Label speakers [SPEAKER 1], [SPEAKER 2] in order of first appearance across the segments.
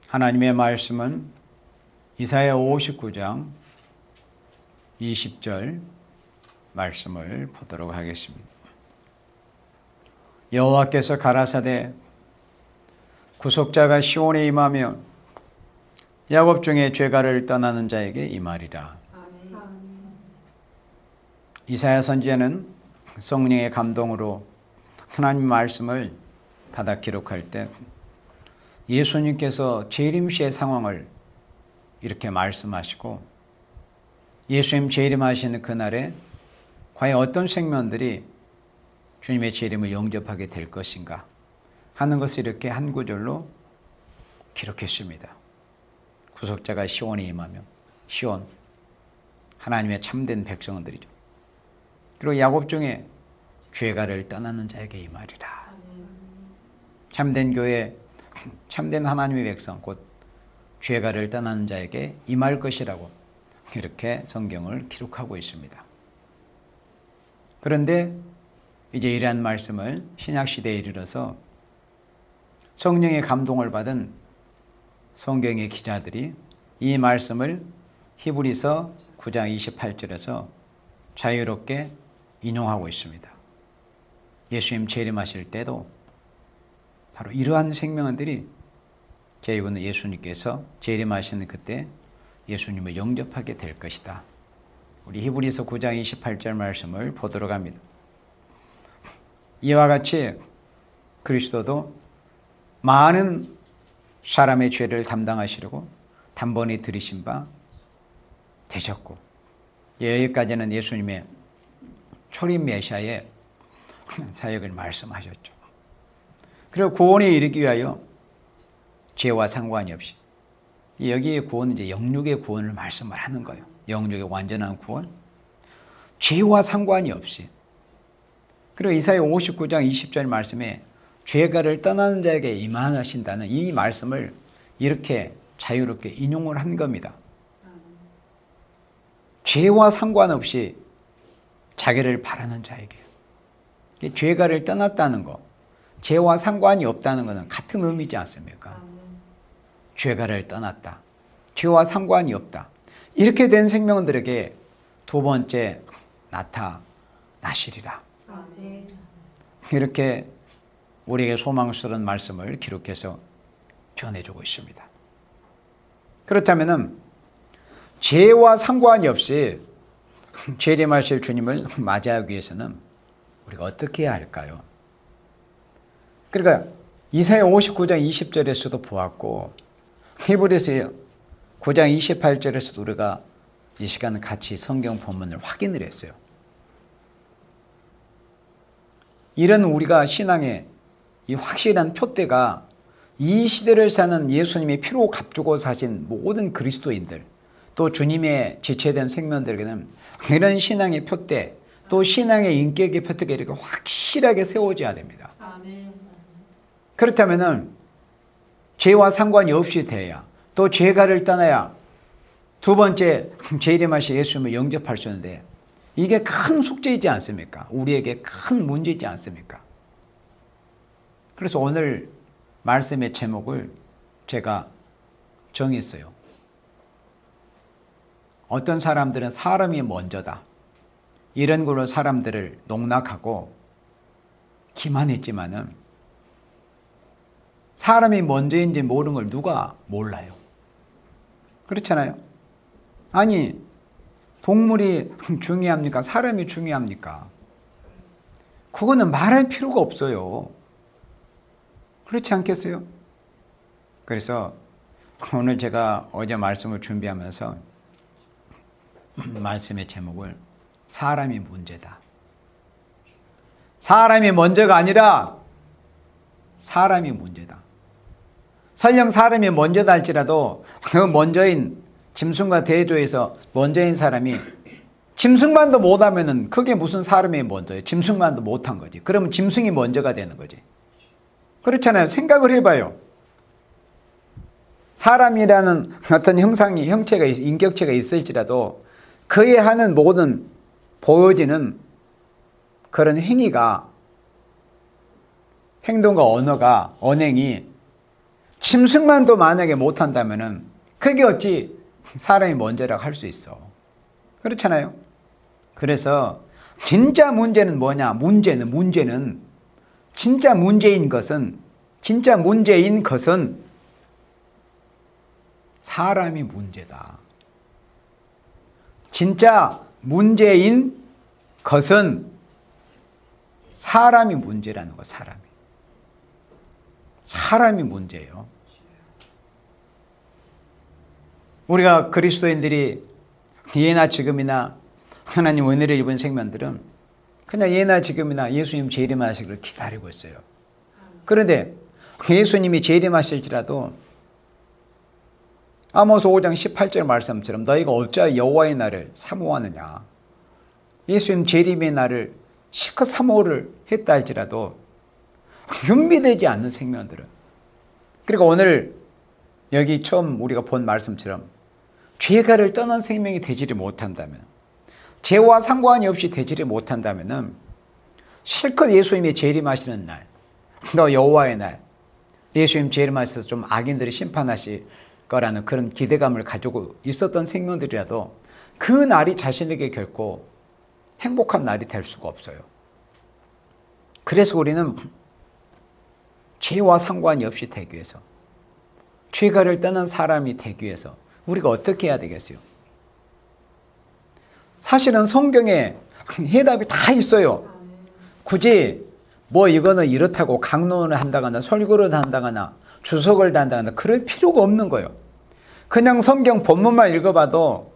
[SPEAKER 1] 하나님의 말씀은 이사야 59장 20절 말씀을 보도록 하겠습니다. 여호와께서 가라사대 구속자가 시온에 임하며 야곱 중에 죄가를 떠나는 자에게 임하리라. 이사야 선지자는 성령의 감동으로 하나님 말씀을 받아 기록할 때 예수님께서 재림시의 상황을 이렇게 말씀하시고 예수님 재림하시는 그날에 과연 어떤 생명들이 주님의 재림을 영접하게 될 것인가 하는 것을 이렇게 한 구절로 기록했습니다. 구속자가 시온에 임하며, 시온 하나님의 참된 백성들이죠. 그리고 야곱 중에 죄가를 떠나는 자에게 임하리라. 참된 교회, 참된 하나님의 백성, 곧 죄가를 떠나는 자에게 임할 것이라고 이렇게 성경을 기록하고 있습니다. 그런데 이제 이러한 말씀을 신약시대에 이르러서 성령의 감동을 받은 성경의 기자들이 이 말씀을 히브리서 9장 28절에서 자유롭게 인용하고 있습니다. 예수님 재림하실 때도 바로 이러한 생명들이 이번에 예수님께서 재림하시는 그때 예수님을 영접하게 될 것이다. 우리 히브리서 9장 28절 말씀을 보도록 합니다. 이와 같이 그리스도도 많은 사람의 죄를 담당하시려고 단번에 들이신 바 되셨고, 여기까지는 예수님의 초림 메시아의 사역을 말씀하셨죠. 그리고 구원에 이르기 위하여 죄와 상관이 없이, 여기에 구원은 이제 영육의 구원을 말씀을 하는 거예요. 영육의 완전한 구원, 죄와 상관이 없이. 그리고 이사야 59장 20절 말씀에 죄가를 떠나는 자에게 임하신다는 이 말씀을 이렇게 자유롭게 인용을 한 겁니다. 죄와 상관없이 자기를 바라는 자에게. 죄가를 떠났다는 거, 죄와 상관이 없다는 것은 같은 의미지 않습니까? 죄가를 떠났다, 죄와 상관이 없다, 이렇게 된 생명들에게 두 번째 나타나시리라. 이렇게 우리에게 소망스러운 말씀을 기록해서 전해주고 있습니다. 그렇다면 죄와 상관이 없이 재림하실 주님을 맞이하기 위해서는 우리가 어떻게 해야 할까요? 그러니까 이사야 59장 20절에서도 보았고 히브리서 9장 28절에서도 우리가 이 시간 같이 성경 본문을 확인을 했어요. 이런 우리가 신앙의 이 확실한 표대가 이 시대를 사는 예수님의 피로 값주고 사신 모든 그리스도인들, 또 주님의 지체된 생명들에게는 이런 신앙의 표대, 또 신앙의 인격의 표대가 이렇게 확실하게 세워져야 됩니다. 그렇다면 죄와 상관이 없이 돼야, 또 죄가를 떠나야 두 번째 재림하신 예수님을 영접할 수 있는데, 이게 큰 숙제이지 않습니까? 우리에게 큰 문제이지 않습니까? 그래서 오늘 말씀의 제목을 제가 정했어요. 어떤 사람들은 사람이 먼저다, 이런 걸로 사람들을 농락하고 기만했지만은 사람이 먼저인지 모르는 걸 누가 몰라요? 그렇잖아요. 아니, 동물이 중요합니까? 사람이 중요합니까? 그거는 말할 필요가 없어요. 그렇지 않겠어요? 그래서 오늘 제가 어제 말씀을 준비하면서 말씀의 제목을 사람이 문제다, 사람이 먼저가 아니라 사람이 문제다. 설령 사람이 먼저다 할지라도 그 먼저인 짐승과 대조해서 먼저인 사람이 짐승만도 못하면은 그게 무슨 사람이 먼저예요? 짐승만도 못한 거지. 그러면 짐승이 먼저가 되는 거지. 그렇잖아요. 생각을 해봐요. 사람이라는 어떤 형체가 인격체가 있을지라도 그에 하는 모든 보여지는 그런 행위가, 행동과 언어가, 언행이 짐승만도 만약에 못한다면은 그게 어찌 사람이 먼저라고 할 수 있어. 그렇잖아요. 그래서 진짜 문제는 뭐냐? 문제는 진짜 문제인 것은 사람이 문제다. 진짜 문제인 것은 사람이 문제라는 거. 사람이 문제예요. 우리가 그리스도인들이 예나 지금이나 하나님 은혜를 입은 생명들은 그냥 예나 지금이나 예수님 재림하시기를 기다리고 있어요. 그런데 예수님이 재림하실지라도 아모스 5장 18절 말씀처럼 너희가 어찌하여 여호와의 날을 사모하느냐. 예수님 재림의 날을 실컷 사모를 했다 할지라도 준비되지 않는 생명들은, 그리고 오늘 여기 처음 우리가 본 말씀처럼 죄가를 떠난 생명이 되지를 못한다면, 죄와 상관이 없이 되지를 못한다면 실컷 예수님이 재림하시는 날, 너 여호와의 날, 예수님 재림하셔서 좀 악인들이 심판하실 거라는 그런 기대감을 가지고 있었던 생명들이라도 그 날이 자신에게 결코 행복한 날이 될 수가 없어요. 그래서 우리는 죄와 상관이 없이 되기 위해서, 죄가를 떠난 사람이 되기 위해서 우리가 어떻게 해야 되겠어요? 사실은 성경에 해답이 다 있어요. 굳이 뭐 이거는 이렇다고 강론을 한다거나 설교를 한다거나 주석을 단다거나 그럴 필요가 없는 거예요. 그냥 성경 본문만 읽어봐도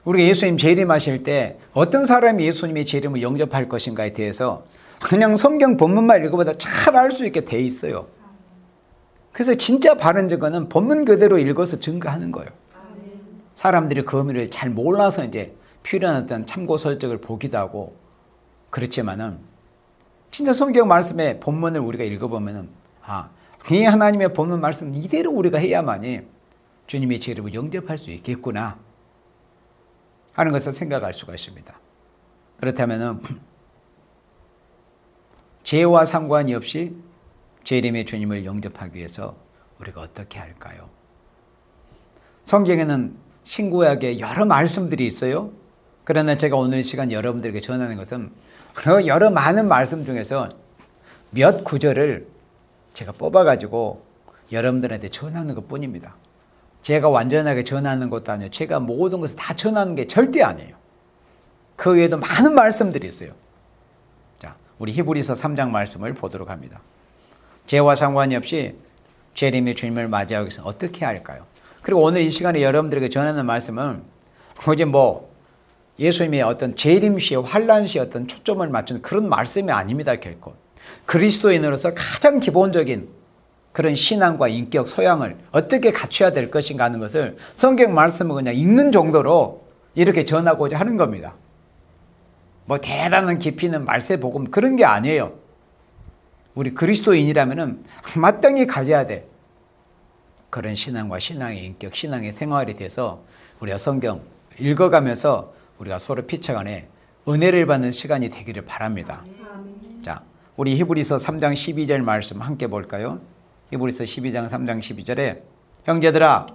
[SPEAKER 1] 우리가 예수님 재림하실 때 어떤 사람이 예수님의 재림을 영접할 것인가에 대해서 그냥 성경 본문만 읽어봐도 잘 알 수 있게 돼 있어요. 그래서 진짜 바른 증거는 본문 그대로 읽어서 증거하는 거예요. 사람들이 그 의미를 잘 몰라서 이제 필요한 어떤 참고 설적을 보기도 하고 그렇지만은 진짜 성경 말씀의 본문을 우리가 읽어보면은 이 하나님의 본문 말씀 이대로 우리가 해야만이 주님의 재림을 영접할 수 있겠구나 하는 것을 생각할 수가 있습니다. 그렇다면은 죄와 상관이 없이 재림의 주님을 영접하기 위해서 우리가 어떻게 할까요? 성경에는 신구약에 여러 말씀들이 있어요. 그러나 제가 오늘 이 시간 여러분들에게 전하는 것은 그 여러 많은 말씀 중에서 몇 구절을 제가 뽑아가지고 여러분들한테 전하는 것 뿐입니다. 제가 완전하게 전하는 것도 아니에요. 제가 모든 것을 다 전하는 게 절대 아니에요. 그 외에도 많은 말씀들이 있어요. 자, 우리 히브리서 3장 말씀을 보도록 합니다. 죄와 상관이 없이 재림의 주님을 맞이하기 위해서 어떻게 할까요? 그리고 오늘 이 시간에 여러분들에게 전하는 말씀은 이제 예수님의 어떤 재림 시에 환란 시에 어떤 초점을 맞춘 그런 말씀이 아닙니다. 결코 그리스도인으로서 가장 기본적인 그런 신앙과 인격 소양을 어떻게 갖춰야 될 것인가 하는 것을 성경 말씀을 그냥 읽는 정도로 이렇게 전하고자 하는 겁니다. 대단한 깊이 있는 말세 복음 그런 게 아니에요. 우리 그리스도인이라면은 마땅히 가져야 돼. 그런 신앙과 신앙의 인격, 신앙의 생활에 대해서 우리가 성경 읽어가면서 우리가 서로 피차간에 은혜를 받는 시간이 되기를 바랍니다. 자, 우리 히브리서 3장 12절 말씀 함께 볼까요? 히브리서 12장 3장 12절에 형제들아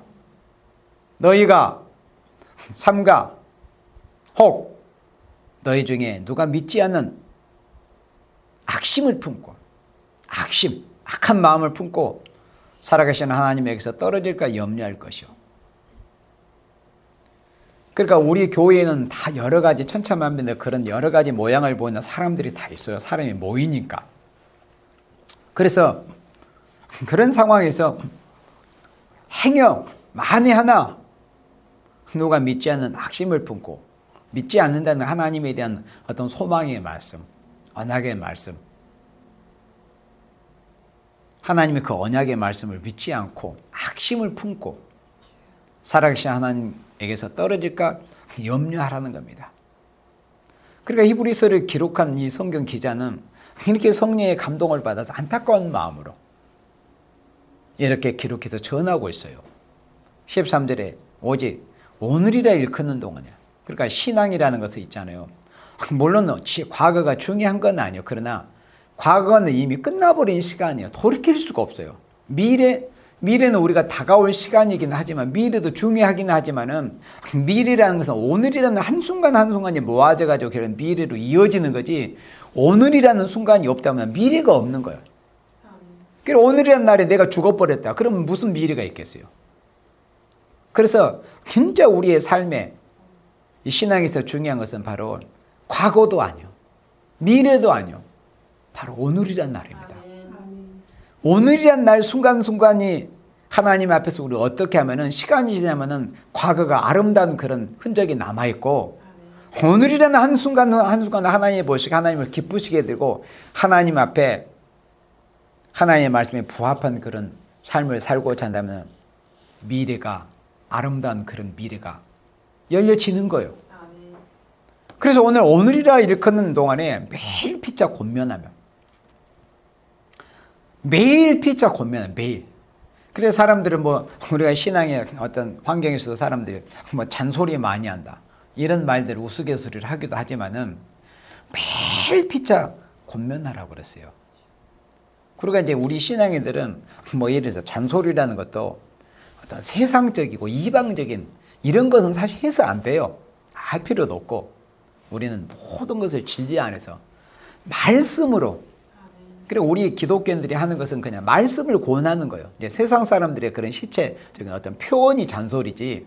[SPEAKER 1] 너희가 삼가 혹 너희 중에 누가 믿지 않는 악심을 품고 악한 마음을 품고 살아계신 하나님에게서 떨어질까 염려할 것이요. 그러니까 우리 교회에는 다 여러 가지 천차만별의 그런 여러 가지 모양을 보이는 사람들이 다 있어요. 사람이 모이니까. 그래서 그런 상황에서 행여 만에 하나 누가 믿지 않는 악심을 품고 믿지 않는다는 하나님에 대한 어떤 소망의 말씀, 언약의 말씀, 하나님의 그 언약의 말씀을 믿지 않고 악심을 품고 살아계신 하나님에게서 떨어질까 염려하라는 겁니다. 그러니까 히브리서를 기록한 이 성경 기자는 이렇게 성령의 감동을 받아서 안타까운 마음으로 이렇게 기록해서 전하고 있어요. 13절에 오직 오늘이라 일컫는 동안이야. 그러니까 신앙이라는 것은 있잖아요. 물론 과거가 중요한 건 아니에요. 그러나 과거는 이미 끝나버린 시간이에요. 돌이킬 수가 없어요. 미래 미래는 우리가 다가올 시간이긴 하지만 미래도 중요하긴 하지만은 미래라는 것은 오늘이라는 한순간 한순간이 모아져가지고 그런 미래로 이어지는 거지 오늘이라는 순간이 없다면 미래가 없는 거예요. 그리고 오늘이라는 날에 내가 죽어버렸다. 그러면 무슨 미래가 있겠어요? 그래서 진짜 우리의 삶에 이 신앙에서 중요한 것은 바로 과거도 아니요. 미래도 아니요. 바로 오늘이란 날입니다. 오늘이란 날 순간순간이 하나님 앞에서 우리 어떻게 하면은 시간이 지나면은 과거가 아름다운 그런 흔적이 남아있고 오늘이라는 한순간 한순간 하나님을 보시고 하나님을 기쁘시게 되고 하나님 앞에 하나님의 말씀에 부합한 그런 삶을 살고자 한다면 미래가 아름다운 그런 미래가 열려지는 거예요. 그래서 오늘이라 일컫는 동안에 매일 피자 권면하며 매일 피자 권면하며 매일. 그래서 사람들은 뭐 우리가 신앙의 어떤 환경에서도 사람들이 뭐 잔소리 많이 한다 이런 말들을 우스갯소리를 하기도 하지만은 매일 피자 권면하라고 그랬어요. 그러니까 이제 우리 신앙인들은 뭐 예를 들어서 잔소리라는 것도 어떤 세상적이고 이방적인 이런 것은 사실 해서 안 돼요. 할 필요도 없고 우리는 모든 것을 진리 안에서 말씀으로 그리고 우리 기독교인들이 하는 것은 그냥 말씀을 권하는 거예요. 이제 세상 사람들의 그런 시체적인 어떤 표현이 잔소리지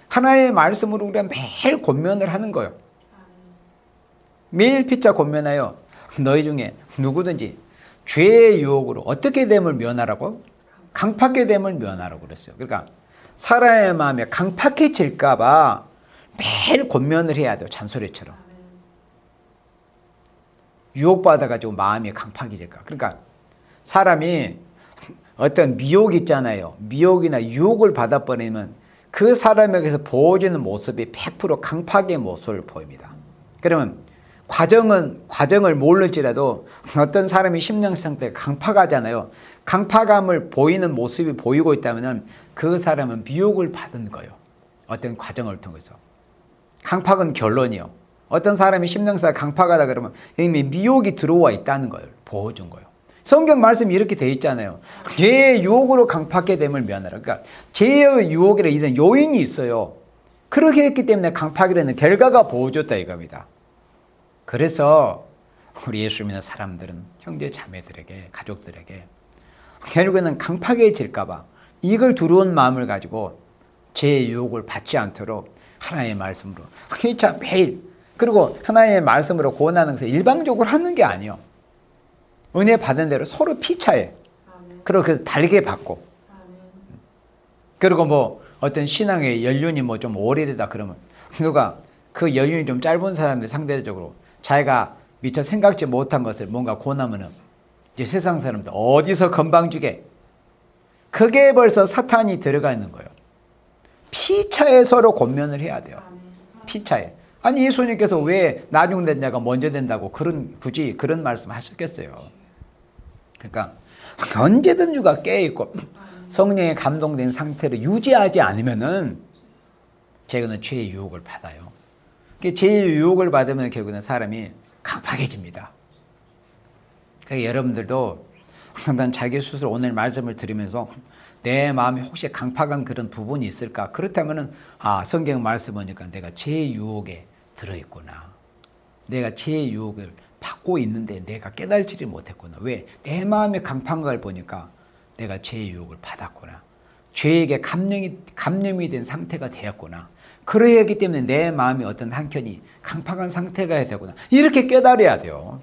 [SPEAKER 1] 하나의 말씀으로 우리가 매일 권면을 하는 거예요. 매일 피자 권면하여 너희 중에 누구든지 죄의 유혹으로 어떻게 됨을 면하라고? 강팍해 됨을 면하라고 그랬어요. 그러니까 사람의 마음에 강팍해질까 봐 매일 권면을 해야 돼요. 잔소리처럼. 유혹받아가지고 마음이 강팍해질까. 그러니까 사람이 어떤 미혹이 있잖아요. 미혹이나 유혹을 받아버리면 그 사람에게서 보여지는 모습이 100% 강팍의 모습을 보입니다. 그러면 과정을 모를지라도 어떤 사람이 심령 상태가 강팍하잖아요. 강팍함을 보이는 모습이 보이고 있다면 그 사람은 미혹을 받은 거예요. 어떤 과정을 통해서. 강팍은 결론이요. 어떤 사람이 심령상태가 강팍하다 그러면 이미 미혹이 들어와 있다는 걸 보여준 거예요. 성경 말씀이 이렇게 돼 있잖아요. 죄의 유혹으로 강팍해 됨을 면하라. 그러니까 죄의 유혹이라 이런 요인이 있어요. 그렇게 했기 때문에 강팍이라는 결과가 보여줬다 이겁니다. 그래서 우리 예수 믿는 사람들은 형제 자매들에게 가족들에게 결국에는 강팍해질까 봐 이걸 두려운 마음을 가지고 죄의 유혹을 받지 않도록 하나님의 말씀으로 회차 매일 그리고 하나님의 말씀으로 권하는 것을 일방적으로 하는 게 아니에요. 은혜 받은 대로 서로 피차해. 그리고 그 달게 받고. 그리고 뭐 어떤 신앙의 연륜이 뭐 좀 오래되다 그러면 누가 그 연륜이 좀 짧은 사람들 상대적으로 자기가 미처 생각지 못한 것을 뭔가 권하면은 이제 세상 사람들 어디서 건방지게 그게 벌써 사탄이 들어가 있는 거예요. 피차에 서로 권면을 해야 돼요. 피차에. 아니 예수님께서 왜 나중 된 자가 먼저 된다고 굳이 그런 말씀 하셨겠어요. 그러니까 언제든 누가 깨어있고 성령에 감동된 상태를 유지하지 않으면은 결국은 죄의 유혹을 받아요. 죄의 유혹을 받으면 결국은 사람이 강팍해집니다. 그러니까 여러분들도 난 자기 스스로 오늘 말씀을 들으면서 내 마음에 혹시 강팍한 그런 부분이 있을까? 그렇다면은 성경 말씀 보니까 내가 죄의 유혹에 들어있구나. 내가 죄의 유혹을 받고 있는데 내가 깨달지를 못했구나. 왜? 내 마음의 강팍한 걸 보니까 내가 죄의 유혹을 받았구나. 죄에게 감염이 된 상태가 되었구나. 그러기 때문에 내 마음이 어떤 한켠이 강팍한 상태가 해야 되구나. 이렇게 깨달아야 돼요.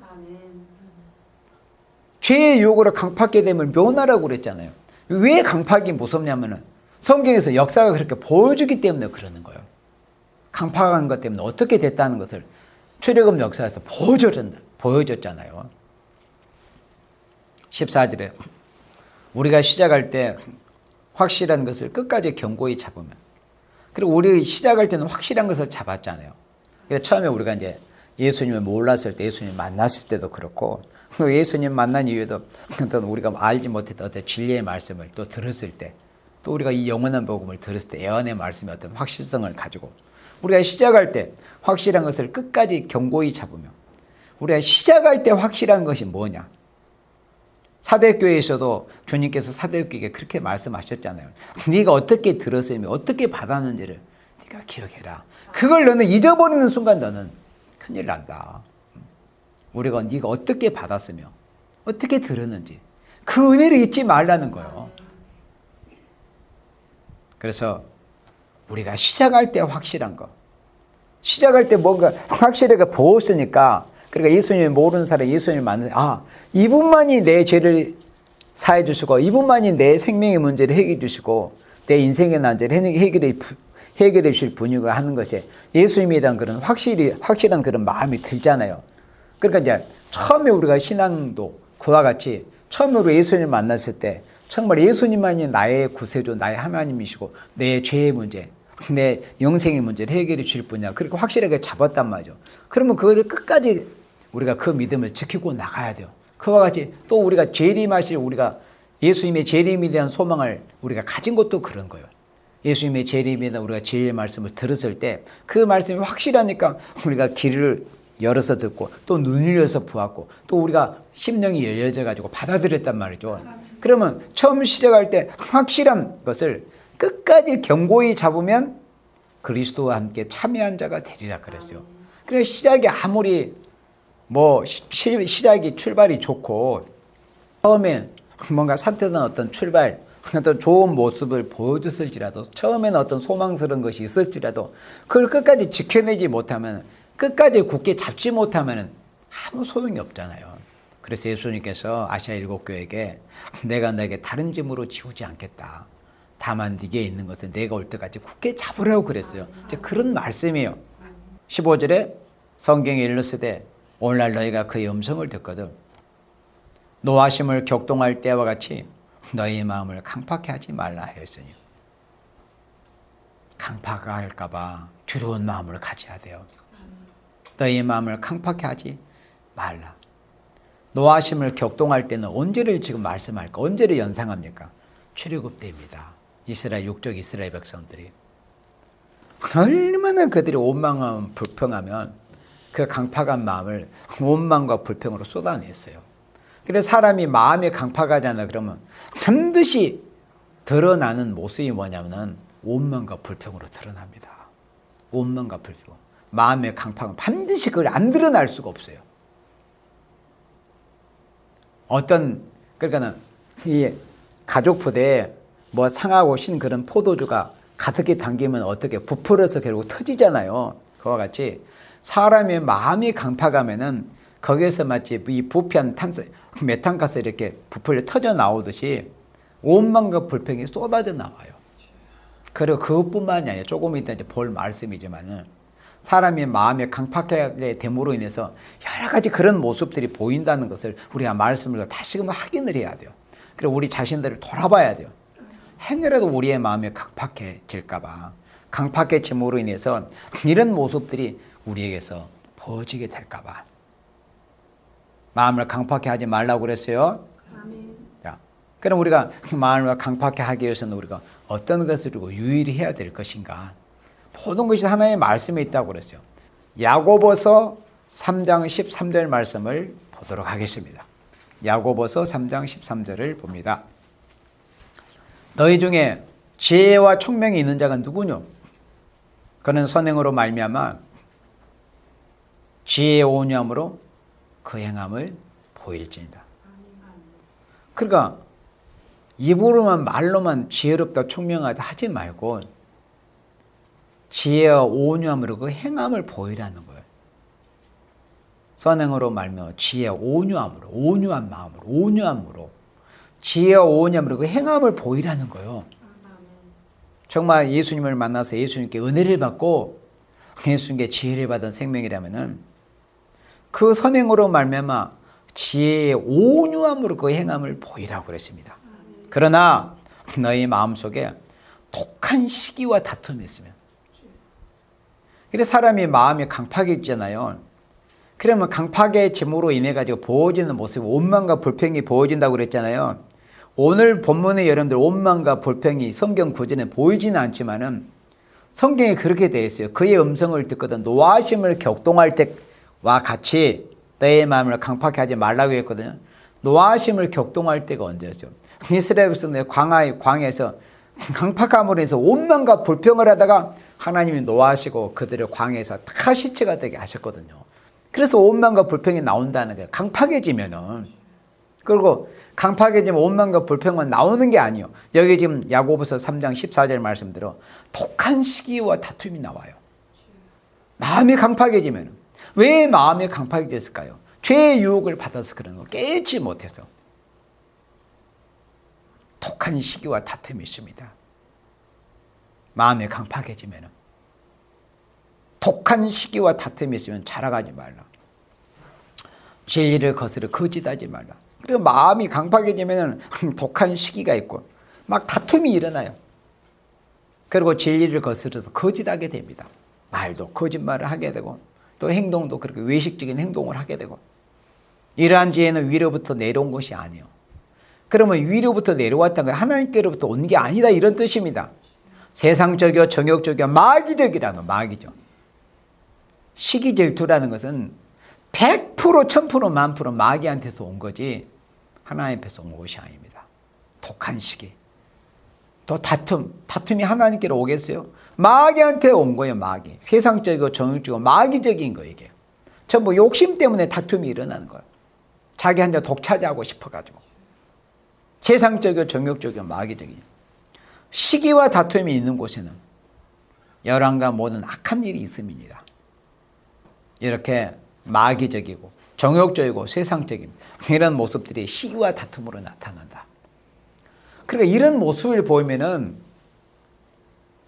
[SPEAKER 1] 죄의 유혹으로 강팍하게 되면 면하라고 그랬잖아요. 왜 강팍이 무섭냐면은 성경에서 역사가 그렇게 보여주기 때문에 그러는 거예요. 강팍한 것 때문에 어떻게 됐다는 것을 출애굽 역사에서 보여줬잖아요. 14절에 우리가 시작할 때 확실한 것을 끝까지 견고히 잡으면 그리고 우리 시작할 때는 확실한 것을 잡았잖아요. 그래서 처음에 우리가 이제 예수님을 몰랐을 때 예수님 만났을 때도 그렇고 예수님 만난 이후에도 우리가 알지 못했던 어떤 진리의 말씀을 또 들었을 때 또 우리가 이 영원한 복음을 들었을 때 예언의 말씀이 어떤 확실성을 가지고 우리가 시작할 때 확실한 것을 끝까지 견고히 잡으며 우리가 시작할 때 확실한 것이 뭐냐? 사대교회에서도 주님께서 사대교회에게 그렇게 말씀하셨잖아요. 네가 어떻게 들었으며 어떻게 받았는지를 네가 기억해라. 그걸 너는 잊어버리는 순간 너는 큰일 난다. 우리가 네가 어떻게 받았으며 어떻게 들었는지 그 은혜를 잊지 말라는 거예요. 그래서 우리가 시작할 때 확실한 거, 시작할 때 뭔가 확실하게 보았으니까, 그러니까 예수님을 모르는 사람이 예수님을 만나, 이분만이 내 죄를 사해 주시고 이분만이 내 생명의 문제를 해결해 주시고 내 인생의 난제를 해결해 주실 분이고 하는 것에 예수님에 대한 그런 확실한 그런 마음이 들잖아요. 그러니까 이제 처음에 우리가 신앙도 그와 같이 처음에 우리가 예수님을 만났을 때 정말 예수님만이 나의 구세주, 나의 하나님이시고 내 죄의 문제, 내 영생의 문제를 해결해 주실 분이야. 그렇게 확실하게 잡았단 말이죠. 그러면 그거를 끝까지 우리가 그 믿음을 지키고 나가야 돼요. 그와 같이 또 우리가 재림하실 우리가 예수님의 재림에 대한 소망을 우리가 가진 것도 그런 거예요. 예수님의 재림에 대한 우리가 진리의 말씀을 들었을 때 그 말씀이 확실하니까 우리가 귀를 열어서 듣고 또 눈을 열어서 보았고 또 우리가 심령이 열려져 가지고 받아들였단 말이죠. 그러면 처음 시작할 때 확실한 것을 끝까지 견고히 잡으면 그리스도와 함께 참여한 자가 되리라 그랬어요. 그래서 시작이 아무리 시작이 출발이 좋고 처음에 뭔가 산뜻한 어떤 출발, 어떤 좋은 모습을 보여줬을지라도 처음에는 어떤 소망스러운 것이 있을지라도 그걸 끝까지 지켜내지 못하면 끝까지 굳게 잡지 못하면 아무 소용이 없잖아요. 그래서 예수님께서 아시아 일곱 교회에게 내가 너에게 다른 짐으로 지우지 않겠다. 다만 네게 있는 것은 내가 올 때까지 굳게 잡으라고 그랬어요. 이제 그런 말씀이에요. 15절에 성경에 일렀으되 오늘날 너희가 그의 음성을 듣거든 노하심을 격동할 때와 같이 너희의 마음을 강팍해 하지 말라 하였으니 강팍할까 봐 두려운 마음을 가져야 돼요. 너희의 마음을 강팍해 하지 말라. 노하심을 격동할 때는 언제를 지금 말씀할까? 언제를 연상합니까? 출애굽 때입니다. 이스라엘 육족 이스라엘 백성들이 얼마나 그들이 원망하면 불평하면 그 강팍한 마음을 원망과 불평으로 쏟아냈어요. 그래서 사람이 마음이 강팍하잖아. 그러면 반드시 드러나는 모습이 뭐냐면은 원망과 불평으로 드러납니다. 원망과 불평. 마음의 강팍은 반드시 그걸 안 드러날 수가 없어요. 그러니까는 이 가족 부대에 상하고 신 그런 포도주가 가득히 담기면 어떻게 부풀어서 결국 터지잖아요. 그와 같이 사람의 마음이 강팍하면은 거기에서 마치 이 부패한 메탄가스 이렇게 부풀려 터져 나오듯이 원망과 불평이 쏟아져 나와요. 그리고 그것뿐만이 아니에요. 조금 이따 이제 볼 말씀이지만은 사람의 마음이 강팍하게 됨으로 인해서 여러 가지 그런 모습들이 보인다는 것을 우리가 말씀을 다시금 확인을 해야 돼요. 그리고 우리 자신들을 돌아봐야 돼요. 행여라도 우리의 마음이 강팍해질까봐 강팍해짐으로 인해서 이런 모습들이 우리에게서 벌어지게 될까봐 마음을 강팍해 하지 말라고 그랬어요. 자, 그럼 우리가 마음을 강팍해 하기 위해서는 우리가 어떤 것을 유의를 해야 될 것인가? 모든 것이 하나님의 말씀에 있다고 그랬어요. 야고보서 3장 13절 말씀을 보도록 하겠습니다. 야고보서 3장 13절을 봅니다. 너희 중에 지혜와 총명이 있는 자가 누구뇨? 그는 선행으로 말미암아 지혜의 온유함으로 그 행함을 보일지니라. 그러니까 입으로만 말로만 지혜롭다 총명하다 하지 말고 지혜와 온유함으로 그 행함을 보이라는 거예요. 선행으로 말미암아 지혜와 온유함으로, 온유한 마음으로, 온유함으로 지혜와 온유함으로 그 행함을 보이라는 거예요. 정말 예수님을 만나서 예수님께 은혜를 받고 예수님께 지혜를 받은 생명이라면은 그 선행으로 말미암아 지혜의 온유함으로 그 행함을 보이라고 그랬습니다. 그러나 너희 마음속에 독한 시기와 다툼이 있으면, 그래서 사람이 마음이 강팍해지잖아요. 그러면 강팍해짐으로 인해 가지고 보여지는 모습이 원망과 불평이 보여진다고 그랬잖아요. 오늘 본문에 여러분들 원망과 불평이 성경 구절에 보이지는 않지만은 성경에 그렇게 되어 있어요. 그의 음성을 듣거든 노하심을 격동할 때와 같이 너의 마음을 강팍해 하지 말라고 했거든요. 노하심을 격동할 때가 언제였어요? 이스라엘 백성들 광야에서 강팍함으로 해서 원망과 불평을 하다가 하나님이 노하시고 그들을 광야에서 다 시체가 되게 하셨거든요. 그래서 원망과 불평이 나온다는 거예요. 강팍해지면은. 그리고 강팍해지면 원망과 불평만 나오는 게 아니에요. 여기 지금 야고보서 3장 14절 말씀대로 독한 시기와 다툼이 나와요. 마음이 강팍해지면. 왜 마음이 강팍해졌을까요? 죄의 유혹을 받아서 그런 거. 깨지 못해서. 독한 시기와 다툼이 있습니다. 마음이 강팍해지면. 독한 시기와 다툼이 있으면 자랑하지 말라. 진리를 거스르 거짓하지 말라. 그리고 마음이 강팍해지면 독한 시기가 있고 막 다툼이 일어나요. 그리고 진리를 거스려서 거짓하게 됩니다. 말도 거짓말을 하게 되고 또 행동도 그렇게 외식적인 행동을 하게 되고 이러한 지혜는 위로부터 내려온 것이 아니에요. 그러면 위로부터 내려왔다는 건 하나님께로부터 온 게 아니다 이런 뜻입니다. 세상적이요 정욕적이요 마귀적이라는 마귀죠. 시기질투라는 것은 100% 1000% 만프로 마귀한테서 온 거지 하나님께서 온 것이 아닙니다. 독한 시기. 또 다툼이 하나님께로 오겠어요? 마귀한테 온 거예요. 마귀. 세상적이고 정욕적이고 마귀적인 거 이게. 전부 욕심 때문에 다툼이 일어나는 거예요. 자기한테 독차지하고 싶어가지고. 세상적이고 정욕적이고 마귀적이죠. 시기와 다툼이 있는 곳에는 열왕과 모든 악한 일이 있음이니라. 이렇게 마귀적이고 정욕적이고 세상적인 이런 모습들이 시기와 다툼으로 나타난다. 그러니까 이런 모습을 보이면은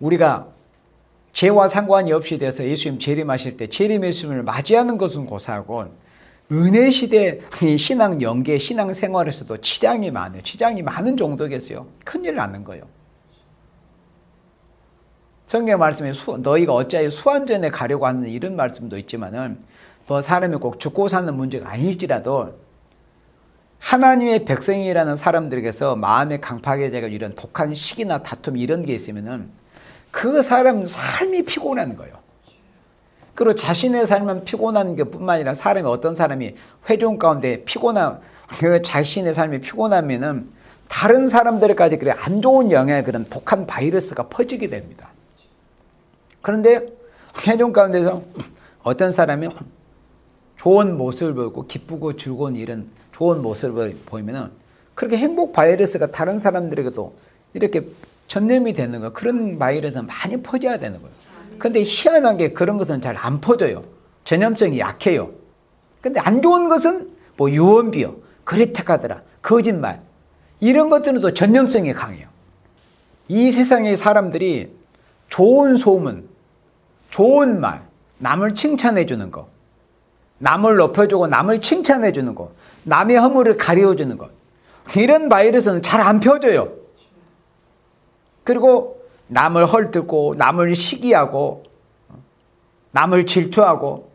[SPEAKER 1] 우리가 죄와 상관이 없이 돼서 예수님 재림하실 때 재림 예수님을 맞이하는 것은 고사하고 은혜 시대 신앙 연계 신앙 생활에서도 치장이 많아요. 치장이 많은 정도겠어요. 큰일 나는 거예요. 성경 말씀에 너희가 어찌하여 수완전에 가려고 하는 이런 말씀도 있지만은 뭐 사람이 꼭 죽고 사는 문제가 아닐지라도 하나님의 백성이라는 사람들에게서 마음의 강팍해지고 이런 독한 시기나 다툼 이런 게 있으면은 그 사람 삶이 피곤한 거예요. 그리고 자신의 삶은 피곤한 것뿐만 아니라 사람이 어떤 사람이 회중 가운데 그 자신의 삶이 피곤하면은 다른 사람들까지 그래 안 좋은 영향의 그런 독한 바이러스가 퍼지게 됩니다. 그런데 회중 가운데서 어떤 사람이 좋은 모습을 보이고 기쁘고 즐거운 이런 좋은 모습을 보이면은 그렇게 행복 바이러스가 다른 사람들에게도 이렇게 전염이 되는 거예요. 그런 바이러스는 많이 퍼져야 되는 거예요. 근데 희한한 게 그런 것은 잘 안 퍼져요. 전염성이 약해요. 근데 안 좋은 것은 뭐 유언비어, 그레테카드라, 거짓말 이런 것들은 또 전염성이 강해요. 이 세상의 사람들이 좋은 소문, 좋은 말, 남을 칭찬해 주는 거, 남을 높여주고 남을 칭찬해 주는 거, 남의 허물을 가려주는 것 이런 바이러스는 잘 안 펴져요. 그리고 남을 헐뜯고 남을 시기하고 남을 질투하고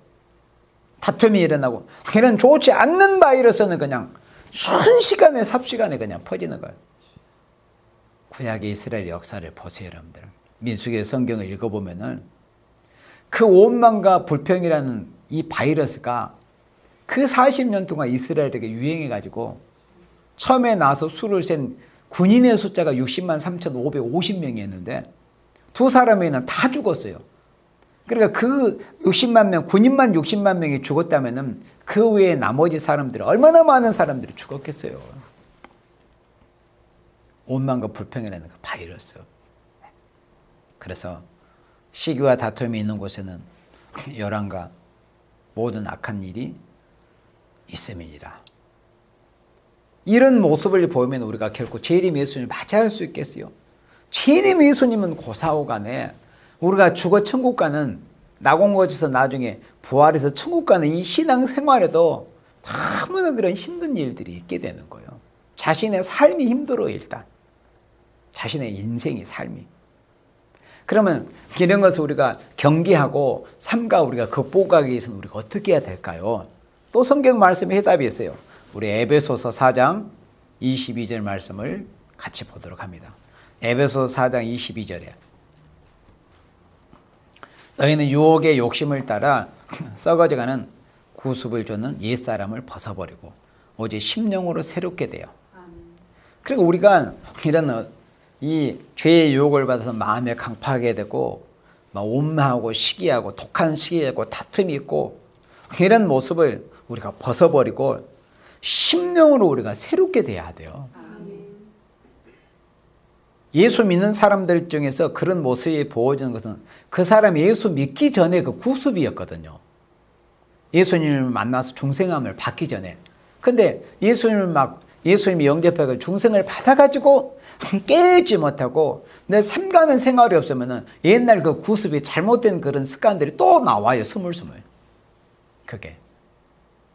[SPEAKER 1] 다툼이 일어나고 이런 좋지 않는 바이러스는 그냥 순식간에 삽시간에 그냥 퍼지는 거예요. 구약의 이스라엘 역사를 보세요. 여러분들 민수기 성경을 읽어보면은 그 원망과 불평이라는 이 바이러스가 그 40년 동안 이스라엘에게 유행해가지고 처음에 나와서 수를 센 군인의 숫자가 60만 3,550명이었는데 두 사람에는 다 죽었어요. 그러니까 그 60만 명, 군인만 60만 명이 죽었다면은 그 외에 나머지 사람들이 얼마나 많은 사람들이 죽었겠어요. 원망과 불평이라는 그 바이러스. 그래서 시기와 다툼이 있는 곳에는 열왕과 모든 악한 일이 있음이니라. 이런 모습을 보면 우리가 결코 재림 예수님을 맞이할 수 있겠어요? 재림 예수님은 고사오간에 우리가 죽어 천국 가는 낙원고지서 나중에 부활해서 천국 가는 이 신앙 생활에도 너무나 그런 힘든 일들이 있게 되는 거예요. 자신의 삶이 힘들어요. 일단 자신의 인생이 삶이. 그러면 이런 것을 우리가 경계하고 삼가 우리가 극복하기 위해서는 우리가 어떻게 해야 될까요? 또 성경 말씀에 해답이 있어요. 우리 에베소서 4장 22절 말씀을 같이 보도록 합니다. 에베소서 4장 22절에 너희는 유혹의 욕심을 따라 썩어져가는 구습을 쫓는 옛사람을 벗어버리고 오직 심령으로 새롭게 돼요. 그리고 우리가 이런 이 죄의 유혹을 받아서 마음에 강팍하게 되고 막 온마하고 시기하고 독한 시기하고 다툼이 있고 이런 모습을 우리가 벗어버리고 심령으로 우리가 새롭게 돼야 돼요. 예수 믿는 사람들 중에서 그런 모습이 보여지는 것은 그 사람이 예수 믿기 전에 그 구습이었거든요. 예수님을 만나서 중생함을 받기 전에. 근데 예수님이 영접해서 중생을 받아가지고 깨지 못하고 내 삼가는 생활이 없으면은 옛날 그 구습이 잘못된 그런 습관들이 또 나와요. 스물스물. 그게.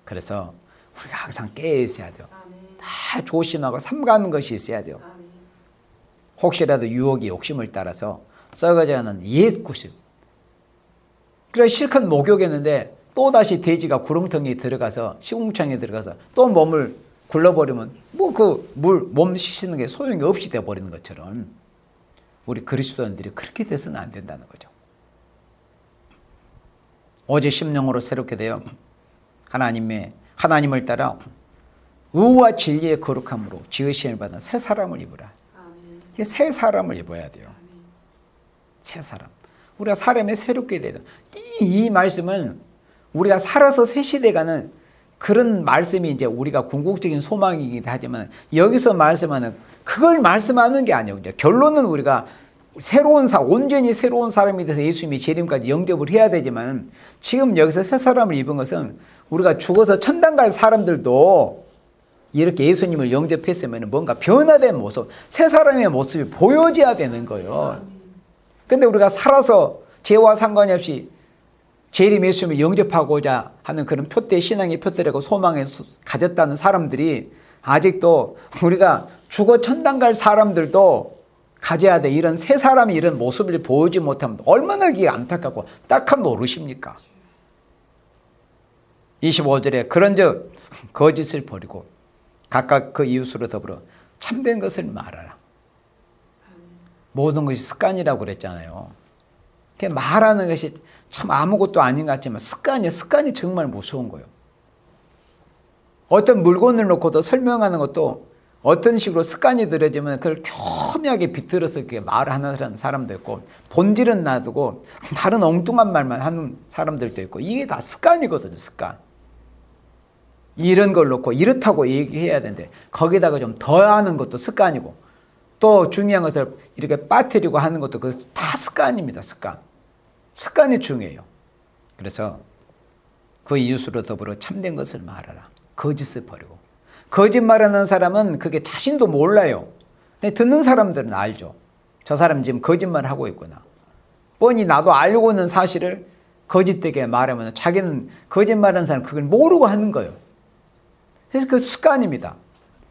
[SPEAKER 1] 그래서 우리가 항상 깨어 있어야 돼요. 다 조심하고 삼가는 것이 있어야 돼요. 혹시라도 유혹이 욕심을 따라서 썩어져가는 옛 구습. 그래 실컷 목욕했는데 또다시 돼지가 구렁텅이에 들어가서 시궁창에 들어가서 또 몸을 굴러버리면 뭐 그 몸 씻는 게 소용이 없이 돼버리는 것처럼 우리 그리스도인들이 그렇게 돼서는 안 된다는 거죠. 오직 심령으로 새롭게 되어 하나님을 따라 의와 진리의 거룩함으로 지으심을 받은 새 사람을 입으라. 이게 새 사람을 입어야 돼요. 새 사람. 우리가 사람이 새롭게 돼야 돼요. 이 말씀은 우리가 살아서 새 시대가는 그런 말씀이 이제 우리가 궁극적인 소망이기도 하지만 여기서 말씀하는 그걸 말씀하는 게 아니에요. 결론은 우리가 온전히 새로운 사람이 돼서 예수님이 재림까지 영접을 해야 되지만 지금 여기서 새 사람을 입은 것은 우리가 죽어서 천당 갈 사람들도 이렇게 예수님을 영접했으면 뭔가 변화된 모습, 새 사람의 모습이 보여져야 되는 거예요. 근데 우리가 살아서 죄와 상관이 없이 재림 예수님을 영접하고자 하는 그런 표대 신앙의 표대라고 소망을 가졌다는 사람들이 아직도 우리가 죽어 천당 갈 사람들도 가져야 돼. 이런 새 사람이 이런 모습을 보이지 못하면 얼마나 그게 안타깝고 딱한 노릇입니까? 25절에 그런즉 거짓을 버리고 각각 그 이웃으로 더불어 참된 것을 말하라. 모든 것이 습관이라고 그랬잖아요. 말하는 것이 참 아무것도 아닌 것 같지만 습관이 정말 무서운 거예요. 어떤 물건을 놓고도 설명하는 것도 어떤 식으로 습관이 들어지면 그걸 교묘하게 비틀어서 이렇게 말하는 사람도 있고 본질은 놔두고 다른 엉뚱한 말만 하는 사람들도 있고 이게 다 습관이거든요. 습관. 이런 걸 놓고 이렇다고 얘기해야 되는데 거기다가 좀 더하는 것도 습관이고 또 중요한 것을 이렇게 빠뜨리고 하는 것도 그 다 습관입니다. 습관이 중요해요. 그래서 그 이웃으로 더불어 참된 것을 말하라. 거짓을 버리고. 거짓말하는 사람은 그게 자신도 몰라요. 근데 듣는 사람들은 알죠. 저 사람 지금 거짓말하고 있구나. 뻔히 나도 알고 있는 사실을 거짓되게 말하면 자기는 거짓말하는 사람은 그걸 모르고 하는 거예요. 그래서 그 습관입니다.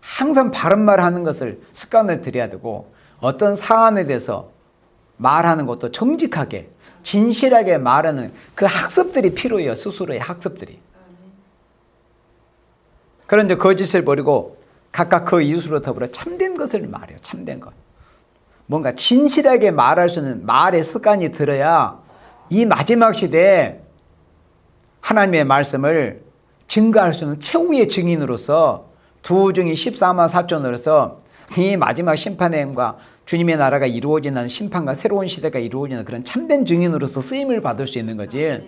[SPEAKER 1] 항상 바른 말하는 것을 습관을 들여야 되고 어떤 사안에 대해서 말하는 것도 정직하게 진실하게 말하는 그 학습들이 필요해요. 스스로의 학습들이. 그런데 거짓을 버리고 각각 그 이웃으로 더불어 참된 것을 말해요. 참된 것. 뭔가 진실하게 말할 수 있는 말의 습관이 들어야 이 마지막 시대에 하나님의 말씀을 증거할 수 있는 최후의 증인으로서 두 증인 14만 4천으로서 이 마지막 심판의 행과 주님의 나라가 이루어지는 심판과 새로운 시대가 이루어지는 그런 참된 증인으로서 쓰임을 받을 수 있는 거지.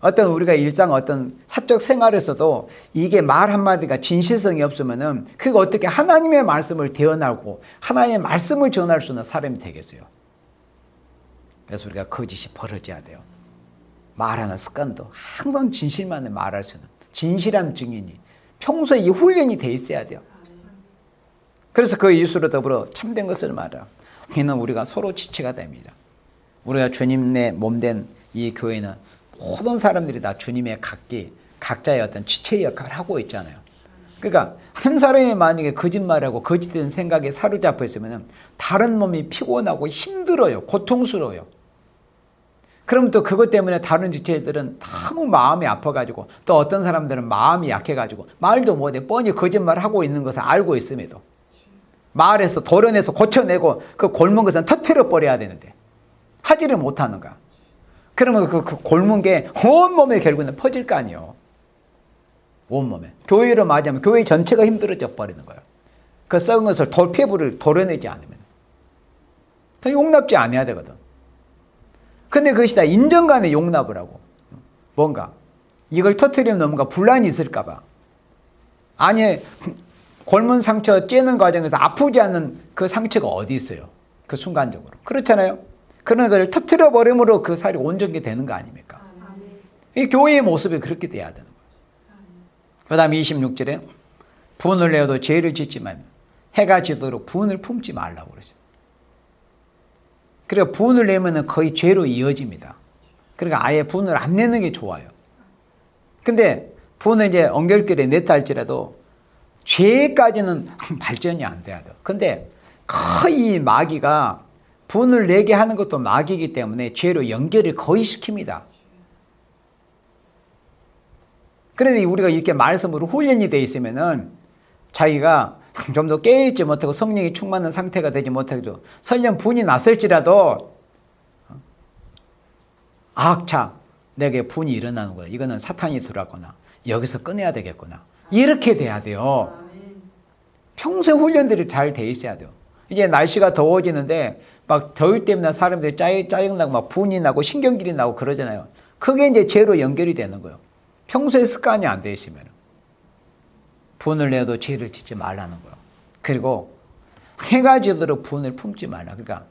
[SPEAKER 1] 어떤 우리가 일상 어떤 사적 생활에서도 이게 말 한마디가 진실성이 없으면은 그게 어떻게 하나님의 말씀을 대언하고 하나님의 말씀을 전할 수 있는 사람이 되겠어요. 그래서 우리가 거짓이 벌어져야 돼요. 말하는 습관도 항상 진실만을 말할 수 있는 진실한 증인이 평소에 이 훈련이 돼 있어야 돼요. 그래서 그 이웃으로 더불어 참된 것을 말하라. 이는 우리가 서로 지체가 됩니다. 우리가 주님의 몸된 이 교회는 모든 사람들이 다 주님의 각자의 어떤 지체 역할을 하고 있잖아요. 그러니까 한 사람이 만약에 거짓말하고 거짓된 생각에 사로잡혀 있으면 다른 몸이 피곤하고 힘들어요. 고통스러워요. 그럼 또 그것 때문에 다른 지체들은 너무 마음이 아파가지고 또 어떤 사람들은 마음이 약해가지고 말도 못해 뻔히 거짓말하고 있는 것을 알고 있음에도 말해서 도려내서 고쳐내고 그 골문 것은 터뜨려 버려야 되는데 하지를 못하는 거야. 그러면 그 골문 게 온몸에 결국은 퍼질 거 아니에요. 온몸에. 교회로 맞으면 교회 전체가 힘들어져 버리는 거예요. 그 썩은 것을 피부를 도려내지 않으면. 그 용납지 않아야 되거든. 근데 그것이 다 인정간에 용납을 하고. 뭔가 이걸 터뜨리면 뭔가 분란이 있을까봐. 아니, 골문 상처 째는 과정에서 아프지 않는 그 상처가 어디 있어요? 그 순간적으로. 그렇잖아요. 그런 걸 터뜨려 버림으로 그 살이 온전히 되는 거 아닙니까? 이 교회의 모습이 그렇게 돼야 되는 거예요. 그 다음에 26절에 분을 내어도 죄를 짓지 말며 해가 지도록 분을 품지 말라고 그러죠. 그러니까 분을 내면 거의 죄로 이어집니다. 그러니까 아예 분을 안 내는 게 좋아요. 근데 분을 이제 엉결결에 냈다 할지라도 죄까지는 발전이 안 돼야 돼요. 근데 거의 마귀가 분을 내게 하는 것도 마귀이기 때문에 죄로 연결을 거의 시킵니다. 그런데 우리가 이렇게 말씀으로 훈련이 되어 있으면은 자기가 좀 더 깨어있지 못하고 성령이 충만한 상태가 되지 못하고 설령 분이 났을지라도 차 내게 분이 일어나는 거야. 이거는 사탄이 들어왔구나. 여기서 꺼내야 되겠구나. 이렇게 돼야 돼요. 평소에 훈련들이 잘 돼 있어야 돼요. 이제 날씨가 더워지는데 막 더위 때문에 사람들이 짜증나고 막 분이 나고 신경질이 나고 그러잖아요. 그게 이제 죄로 연결이 되는 거예요. 평소에 습관이 안 돼 있으면. 분을 내도 죄를 짓지 말라는 거예요. 그리고 해가 지도록 분을 품지 말라. 그러니까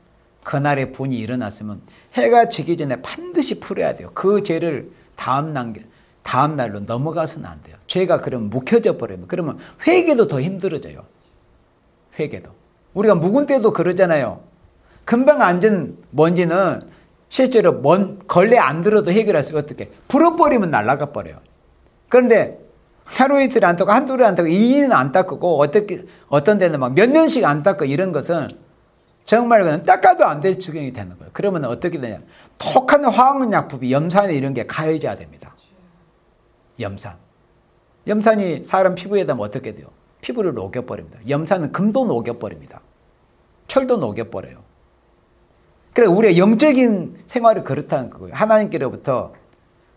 [SPEAKER 1] 그날에 분이 일어났으면 해가 지기 전에 반드시 풀어야 돼요. 그 죄를 다음 날로 넘어가서는 안 돼요. 죄가 그러면 묵혀져 버리면 그러면 회개도 더 힘들어져요. 회개도. 우리가 묵은 때도 그러잖아요. 금방 앉은 먼지는 실제로 걸레 안 들어도 해결할 수가 어떻게 불어버리면 날아가 버려요. 그런데 하루 이틀 안 닦고 한두 달 안 닦고 2년 안 닦고 어떤 데는 막 몇 년씩 안 닦고 이런 것은 정말 그냥 닦아도 안 될 지경이 되는 거예요. 그러면 어떻게 되냐. 톡한 화학약품이 염산에 이런 게 가해져야 됩니다. 염산이 사람 피부에 닿으면 어떻게 돼요? 피부를 녹여버립니다. 염산은 금도 녹여버립니다. 철도 녹여버려요. 그래 우리가 영적인 생활이 그렇다는 거예요. 하나님께로부터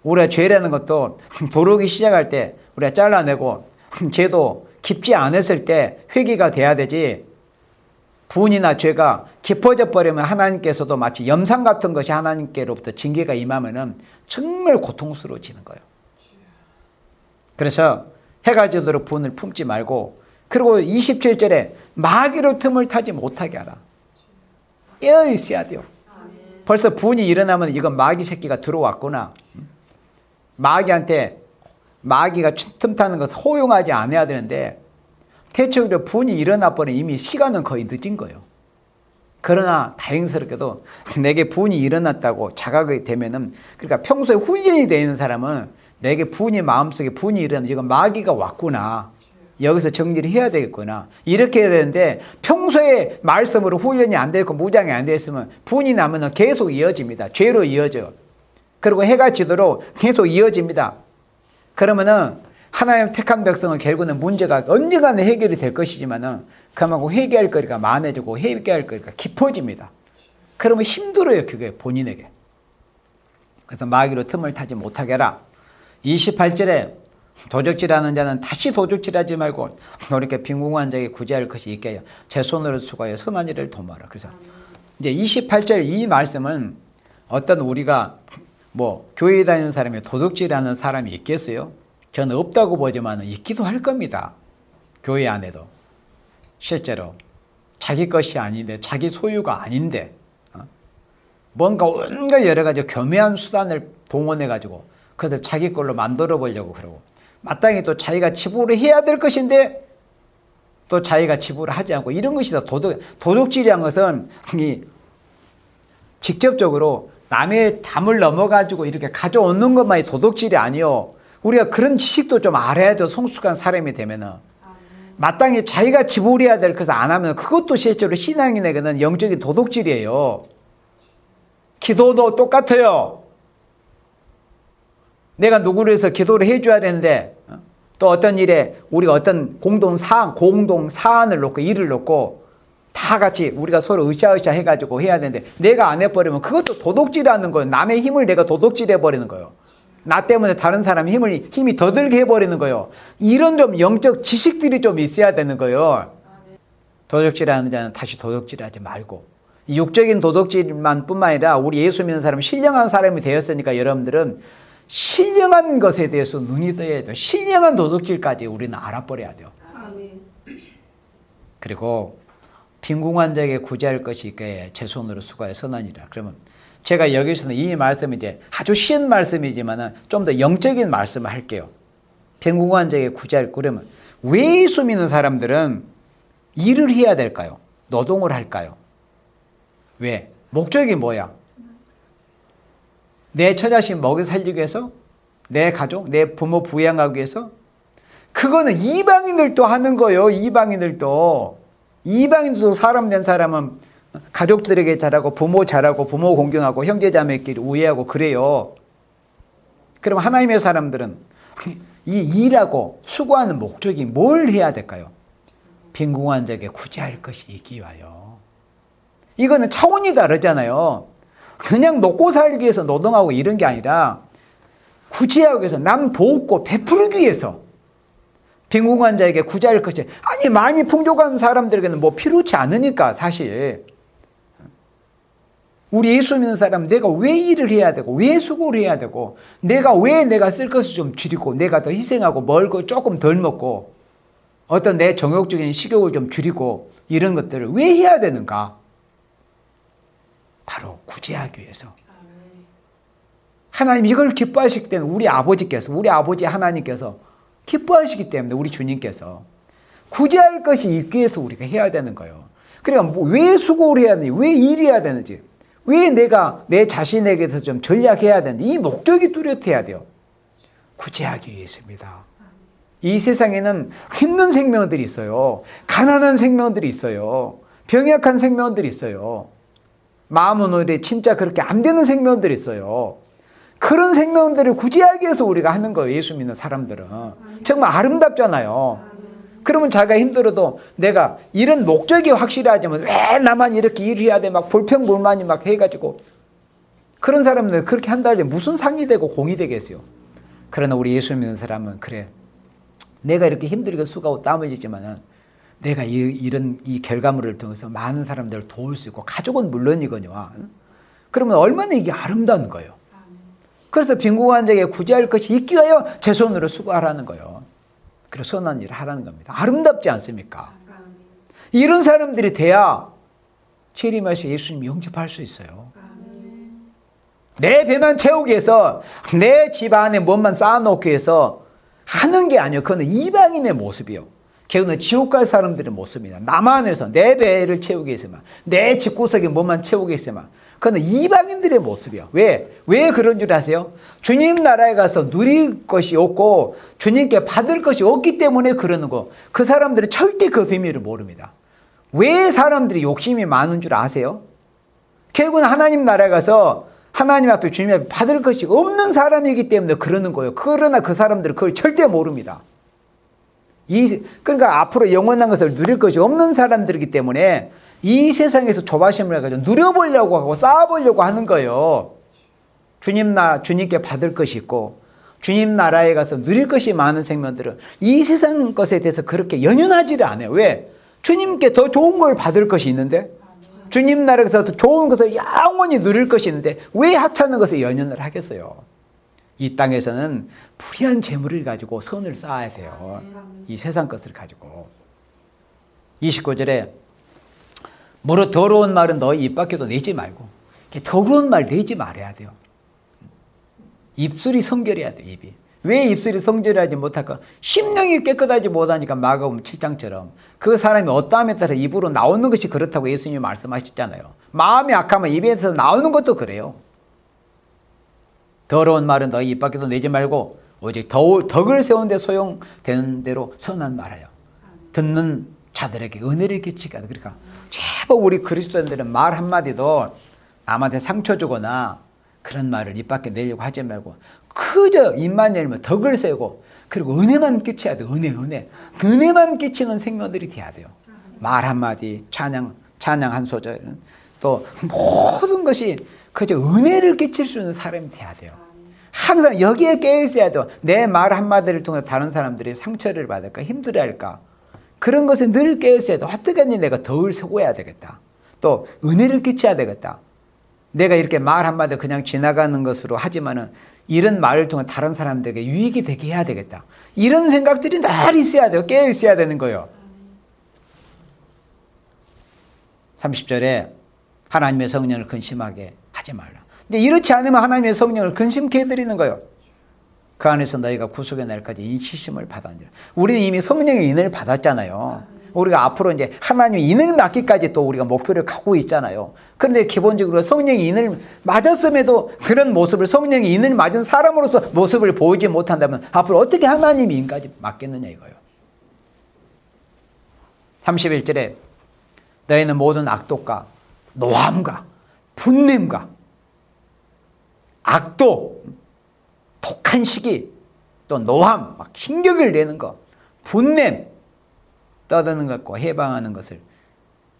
[SPEAKER 1] 우리가 죄라는 것도 도르기 시작할 때 우리가 잘라내고 죄도 깊지 않았을 때 회개가 돼야 되지 분이나 죄가 깊어져 버리면 하나님께서도 마치 염산 같은 것이 하나님께로부터 징계가 임하면은 정말 고통스러워지는 거예요. 그래서 해가 지도록 분을 품지 말고 그리고 27절에 마귀로 틈을 타지 못하게 하라. 깨어 있어야 돼요. 벌써 분이 일어나면 이건 마귀 새끼가 들어왔구나. 마귀가 틈 타는 것을 호용하지 않아야 되는데 대체적으로 분이 일어나 버리면 이미 시간은 거의 늦은 거예요. 그러나 다행스럽게도 내게 분이 일어났다고 자각이 되면은 그러니까 평소에 훈련이 되어 있는 사람은 내게 마음속에 분이 일어나면 이건 마귀가 왔구나. 여기서 정리를 해야 되겠구나. 이렇게 해야 되는데 평소에 말씀으로 훈련이 안 되고 무장이 안 되어 있으면 분이 나면 계속 이어집니다. 죄로 이어져요. 그리고 해가 지도록 계속 이어집니다. 그러면은 하나님 택한 백성은 결국은 문제가 언젠가는 해결이 될 것이지만은 그만큼 회개할 거리가 많아지고 회개할 거리가 깊어집니다. 그러면 힘들어요. 그게 본인에게. 그래서 마귀로 틈을 타지 못하게 하라. 28절에 도적질하는 자는 다시 도적질하지 말고 이렇게 빈궁한 자에게 구제할 것이 있게 하여 제 손으로 수고하여 선한 일을 도모하라. 그래서 이제 28절 이 말씀은 어떤 우리가 교회에 다니는 사람이 도둑질하는 사람이 있겠어요? 저는 없다고 보지만 있기도 할 겁니다. 교회 안에도. 실제로 자기 것이 아닌데 자기 소유가 아닌데 뭔가 온갖 여러 가지 교묘한 수단을 동원해가지고 그것을 자기 걸로 만들어 보려고 그러고 마땅히 또 자기가 지불을 해야 될 것인데 또 자기가 지불을 하지 않고 이런 것이 다 도둑질이란 것은 직접적으로 남의 담을 넘어가지고 이렇게 가져오는 것만이 도둑질이 아니요. 우리가 그런 지식도 좀 알아야 돼요. 성숙한 사람이 되면은. 마땅히 자기가 지불해야 될 것을 안 하면 그것도 실제로 신앙인에게는 영적인 도둑질이에요. 기도도 똑같아요. 내가 누구를 해서 기도를 해줘야 되는데 또 어떤 일에 우리가 어떤 공동 사안을 놓고 일을 놓고 다 같이 우리가 서로 으쌰으쌰 해가지고 해야 되는데 내가 안 해버리면 그것도 도둑질하는 거예요. 남의 힘을 내가 도둑질해버리는 거예요. 나 때문에 다른 사람 힘이 더 들게 해버리는 거예요. 이런 좀 영적 지식들이 좀 있어야 되는 거예요. 도둑질하는 자는 다시 도둑질하지 말고, 이 육적인 도둑질만 뿐만 아니라 우리 예수 믿는 사람, 신령한 사람이 되었으니까 여러분들은 신령한 것에 대해서 눈이 떠야 돼요. 신령한 도둑질까지 우리는 알아버려야 돼요. 그리고 빈궁한 자에게 구제할 것이 있게 제 손으로 수고하여 선하니라. 그러면 제가 여기서는 이 말씀이 이제 아주 쉬운 말씀이지만 좀 더 영적인 말씀을 할게요. 빈궁한 자에게 구제할 거. 그러면 왜 예수 믿는 사람들은 일을 해야 될까요? 노동을 할까요? 왜? 목적이 뭐야? 내 처자식 먹여 살리기 위해서? 내 가족, 내 부모 부양하기 위해서? 그거는 이방인들도 하는 거예요. 이방인들도 사람 된 사람은 가족들에게 잘하고 부모 잘하고 부모 공경하고 형제자매끼리 우애하고 그래요. 그럼 하나님의 사람들은 이 일하고 수고하는 목적이 뭘 해야 될까요? 빈궁한 자에게 구제할 것이 있기 위하여. 이거는 차원이 다르잖아요. 그냥 먹고 살기 위해서 노동하고 이런 게 아니라 구제하기 위해서, 남 돕고 베풀기 위해서 빈궁한 자에게 구제할 것이. 아니, 많이 풍족한 사람들에게는 뭐 필요치 않으니까. 사실 우리 예수 믿는 사람은 내가 왜 일을 해야 되고 왜 수고를 해야 되고 내가 쓸 것을 좀 줄이고 내가 더 희생하고 멀고 조금 덜 먹고 어떤 내 정욕적인 식욕을 좀 줄이고 이런 것들을 왜 해야 되는가? 바로 구제하기 위해서. 하나님 이걸 기뻐하시기 때문에 우리 아버지 하나님께서 기뻐하시기 때문에 우리 주님께서 구제할 것이 있기 위해서 우리가 해야 되는 거예요. 그러니까 왜 수고를 해야 되는지, 왜 일을 해야 되는지, 왜 내가 내 자신에게서 좀 전략해야 되는지, 이 목적이 뚜렷해야 돼요. 구제하기 위해서입니다. 이 세상에는 힘든 생명들이 있어요. 가난한 생명들이 있어요. 병약한 생명들이 있어요. 마음은 오히려 진짜 그렇게 안 되는 생명들이 있어요. 그런 생명들을 구제하기 위해서 우리가 하는 거예요. 예수 믿는 사람들은. 정말 아름답잖아요. 그러면 자기가 힘들어도 내가 이런 목적이 확실하지만 왜 나만 이렇게 일을 해야 돼? 막 불평불만이 막 해가지고. 그런 사람들 그렇게 한다 하지 무슨 상이 되고 공이 되겠어요. 그러나 우리 예수 믿는 사람은 그래. 내가 이렇게 힘들게 수고하고 땀을 흘리지만은 내가 이 결과물을 통해서 많은 사람들을 도울 수 있고 가족은 물론이거니와. 그러면 얼마나 이게 아름다운 거예요. 그래서 빈궁한 자에게 구제할 것이 있기 위하여 제 손으로 수고하라는 거예요. 그래서 선한 일을 하라는 겁니다. 아름답지 않습니까? 이런 사람들이 돼야 재림하셔서 예수님 영접할 수 있어요. 내 배만 채우기 위해서 내 집 안에 뭔만 쌓아놓기 위해서 하는 게 아니에요. 그거는 이방인의 모습이요. 그거는 지옥 갈 사람들의 모습이다. 남 안에서 내 배를 채우기 위해서만, 내 집구석에 뭐만 채우기 위해서만. 그거는 이방인들의 모습이요. 왜 그런 줄 아세요? 주님 나라에 가서 누릴 것이 없고 주님께 받을 것이 없기 때문에 그러는 거. 그 사람들은 절대 그 비밀을 모릅니다. 왜 사람들이 욕심이 많은 줄 아세요? 결국은 하나님 나라에 가서 하나님 앞에 주님 앞에 받을 것이 없는 사람이기 때문에 그러는 거예요. 그러나 그 사람들은 그걸 절대 모릅니다. 그러니까 앞으로 영원한 것을 누릴 것이 없는 사람들이기 때문에 이 세상에서 조바심을 해가지고 누려보려고 하고 쌓아보려고 하는 거예요. 주님께 받을 것이 있고 주님 나라에 가서 누릴 것이 많은 생명들은 이 세상 것에 대해서 그렇게 연연하지를 않아요. 왜? 주님께 더 좋은 걸 받을 것이 있는데, 주님 나라에서 더 좋은 것을 영원히 누릴 것이 있는데 왜 하찮은 것에 연연을 하겠어요? 이 땅에서는 불의한 재물을 가지고 선을 쌓아야 돼요. 이 세상 것을 가지고. 29절에 무릇 더러운 말은 너희 입 밖에도 내지 말고, 더러운 말 내지 말아야 돼요. 입술이 성결해야 돼요. 입이. 왜 입술이 성결하지 못할까? 심령이 깨끗하지 못하니까 마가복음 7장처럼 그 사람이 어떠함에 따라서 입으로 나오는 것이 그렇다고 예수님이 말씀하셨잖아요. 마음이 악하면 입에서 나오는 것도 그래요. 더러운 말은 너희 입 밖에도 내지 말고 오직 덕을 세운 데 소용되는 대로 선한 말하여 듣는 자들에게 은혜를 끼치게 하다. 그러니까 제발 우리 그리스도인들은 말 한마디도 남한테 상처 주거나 그런 말을 입 밖에 내려고 하지 말고 그저 입만 열면 덕을 세우고 그리고 은혜만 끼쳐야 돼요. 은혜만 끼치는 생명들이 돼야 돼요. 말 한마디, 찬양 한 소절, 또 모든 것이 그저 은혜를 끼칠 수 있는 사람이 돼야 돼요. 항상 여기에 깨어 있어야 돼. 내 말 한마디를 통해 다른 사람들이 상처를 받을까 힘들어할까 그런 것에 늘 깨어 있어야 돼. 어떻게 하니 내가 덜 서고야 되겠다. 또 은혜를 끼쳐야 되겠다. 내가 이렇게 말 한마디 그냥 지나가는 것으로 하지만은 이런 말을 통해 다른 사람들에게 유익이 되게 해야 되겠다. 이런 생각들이 늘 있어야 돼요. 깨어 있어야 되는 거예요. 30절에 하나님의 성령을 근심하게 하지 말라. 근데 이렇지 않으면 하나님의 성령을 근심케 해드리는 거예요. 그 안에서 너희가 구속의 날까지 인치심을 받았느니라. 우리는 이미 성령의 인을 받았잖아요. 우리가 앞으로 이제 하나님 인을 맡기까지 또 우리가 목표를 갖고 있잖아요. 그런데 기본적으로 성령의 인을 맞았음에도 그런 모습을 성령의 인을 맞은 사람으로서 모습을 보이지 못한다면 앞으로 어떻게 하나님의 인까지 맡겠느냐 이거예요. 31절에 너희는 모든 악독과 노함과 분냄과 악독, 독한 시기, 또 노함, 막 신경을 내는 것, 분냄, 떠드는 것과 해방하는 것을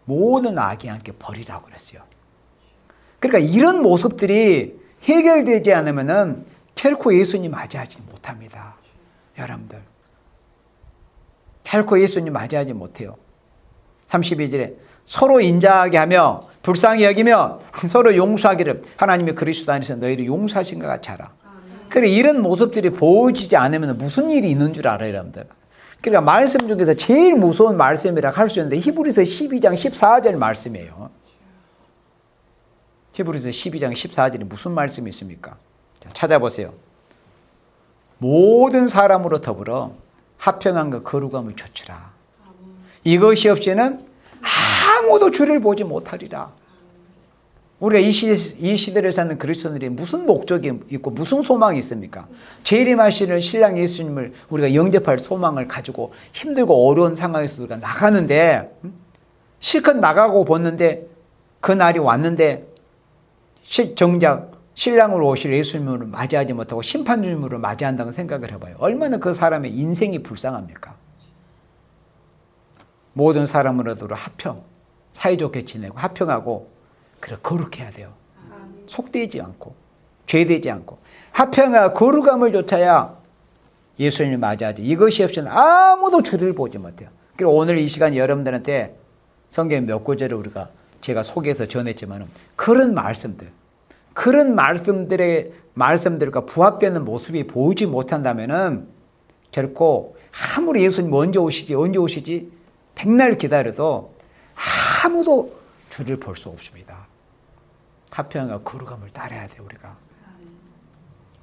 [SPEAKER 1] 모든 악이 함께 버리라고 그랬어요. 그러니까 이런 모습들이 해결되지 않으면은 결코 예수님 맞이하지 못합니다. 여러분들. 결코 예수님 맞이하지 못해요. 32절에 서로 인자하게 하며 불쌍히 여기며 서로 용서하기를 하나님의 그리스도 안에서 너희를 용서하신 것 같이 하라. 그래 이런 모습들이 보여지지 않으면 무슨 일이 있는 줄 알아요, 여러분들. 그러니까 말씀 중에서 제일 무서운 말씀이라 할 수 있는데 히브리서 12장 14절 말씀이에요. 히브리서 12장 14절에 무슨 말씀이 있습니까? 자, 찾아보세요. 모든 사람으로 더불어 화평함과 거룩함을 좇으라. 이것이 없이는 아무도 주를 보지 못하리라. 우리가 이 시대를 사는 그리스도인들이 무슨 목적이 있고 무슨 소망이 있습니까? 재림하시는 신랑 예수님을 우리가 영접할 소망을 가지고 힘들고 어려운 상황에서 우리가 나가는데 실컷 나가고 봤는데 그 날이 왔는데 정작 신랑으로 오실 예수님을 맞이하지 못하고 심판주님으로 맞이한다고 생각을 해봐요. 얼마나 그 사람의 인생이 불쌍합니까? 모든 사람으로도 화평, 사이좋게 지내고 화평하고 그래 거룩해야 돼요. 속되지 않고 죄되지 않고 화평과 거룩함을 좇아야 예수님을 맞이하지. 이것이 없이는 아무도 주를 보지 못해요. 그리고 오늘 이 시간 여러분들한테 성경 몇 구절을 우리가 제가 소개해서 전했지만 그런 말씀들과 부합되는 모습이 보이지 못한다면은 결코 아무리 예수님 언제 오시지 백날 기다려도 아무도 주를 볼 수 없습니다. 화평과 거룩함을 따라야 돼요, 우리가.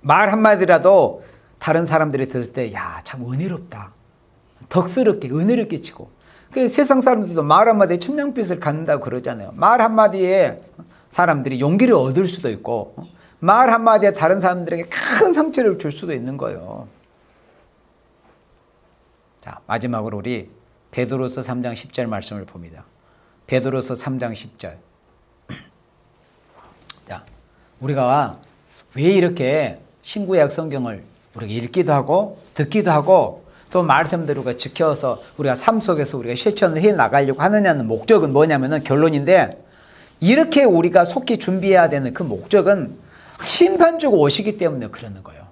[SPEAKER 1] 말 한마디라도 다른 사람들이 들었을 때, 야, 참 은혜롭다. 덕스럽게, 은혜를 끼치고. 그 세상 사람들도 말 한마디에 천냥빛을 갖는다고 그러잖아요. 말 한마디에 사람들이 용기를 얻을 수도 있고, 말 한마디에 다른 사람들에게 큰 상처를 줄 수도 있는 거예요. 자, 마지막으로 우리 베드로서 3장 10절 말씀을 봅니다. 베드로서 3장 10절. 자, 우리가 왜 이렇게 신구약 성경을 우리가 읽기도 하고 듣기도 하고 또 말씀대로 지켜서 우리가 삶 속에서 우리가 실천을 해 나가려고 하느냐는 목적은 뭐냐면은 결론인데 이렇게 우리가 속히 준비해야 되는 그 목적은 심판 주고 오시기 때문에 그러는 거예요.